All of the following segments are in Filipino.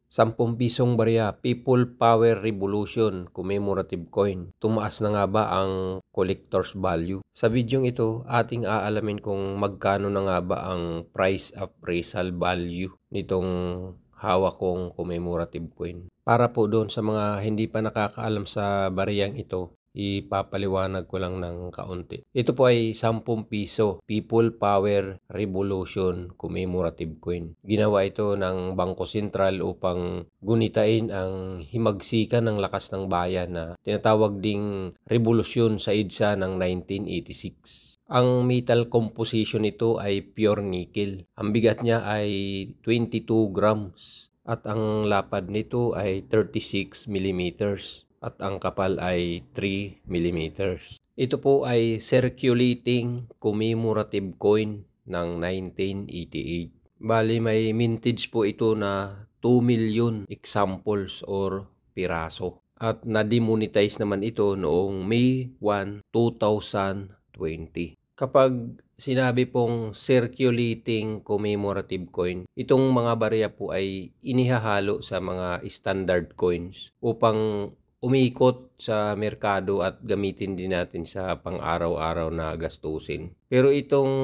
10 pisong barya, People Power Revolution commemorative coin. Tumaas na nga ba ang collector's value? Sa bidyong ito, ating aalamin kung magkano na nga ba ang price appraisal value nitong hawak kong commemorative coin. Para po doon sa mga hindi pa nakakaalam sa bariyang ito, ipapaliwanag ko lang ng kaunti. Ito po ay 10 piso People Power Revolution commemorative coin. Ginawa ito ng Bangko Sentral upang gunitain ang himagsikan ng lakas ng bayan na tinatawag ding revolusyon sa EDSA ng 1986. Ang metal composition nito ay pure nickel. Ang bigat niya ay 22 grams at ang lapad nito ay 36 millimeters. At ang kapal ay 3 millimeters. Ito po ay circulating commemorative coin ng 1988. Bali may mintage po ito na 2 million examples or piraso. At na-demonetize naman ito noong May 1, 2020. Kapag sinabi pong circulating commemorative coin, itong mga barya po ay inihahalo sa mga standard coins upang umikot sa merkado at gamitin din natin sa pang-araw-araw na gastusin. Pero itong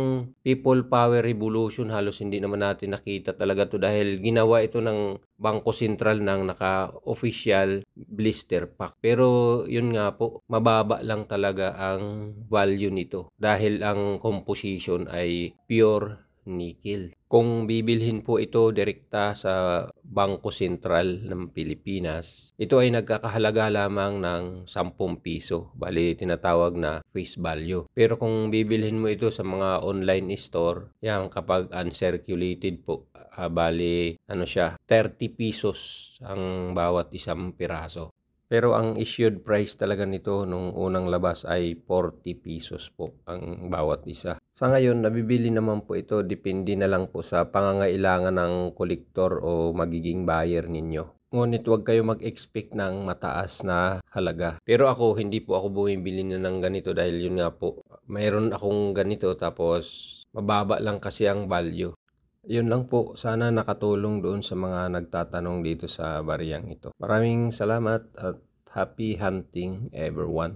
People Power Revolution halos hindi naman natin nakita talaga to dahil ginawa ito ng Bangko Sentral ng naka-official blister pack. Pero yun nga po, mababa lang talaga ang value nito dahil ang composition ay pure nickel. Kung bibilhin po ito direkta sa Bangko Sentral ng Pilipinas, ito ay nagkakahalaga lamang ng 10 piso. Bali, tinatawag na face value. Pero kung bibilhin mo ito sa mga online store, yan kapag uncirculated po, bali, 30 pesos ang bawat isang piraso. Pero ang issued price talaga nito nung unang labas ay 40 pesos po ang bawat isa. Sa ngayon, nabibili naman po ito, depende na lang po sa pangangailangan ng kolektor o magiging buyer ninyo. Ngunit huwag kayo mag-expect ng mataas na halaga. Pero ako, hindi po ako bumibili na ng ganito dahil yun nga po, mayroon akong ganito tapos mababa lang kasi ang value. Yun lang po, sana nakatulong doon sa mga nagtatanong dito sa bariyang ito. Maraming salamat at happy hunting everyone.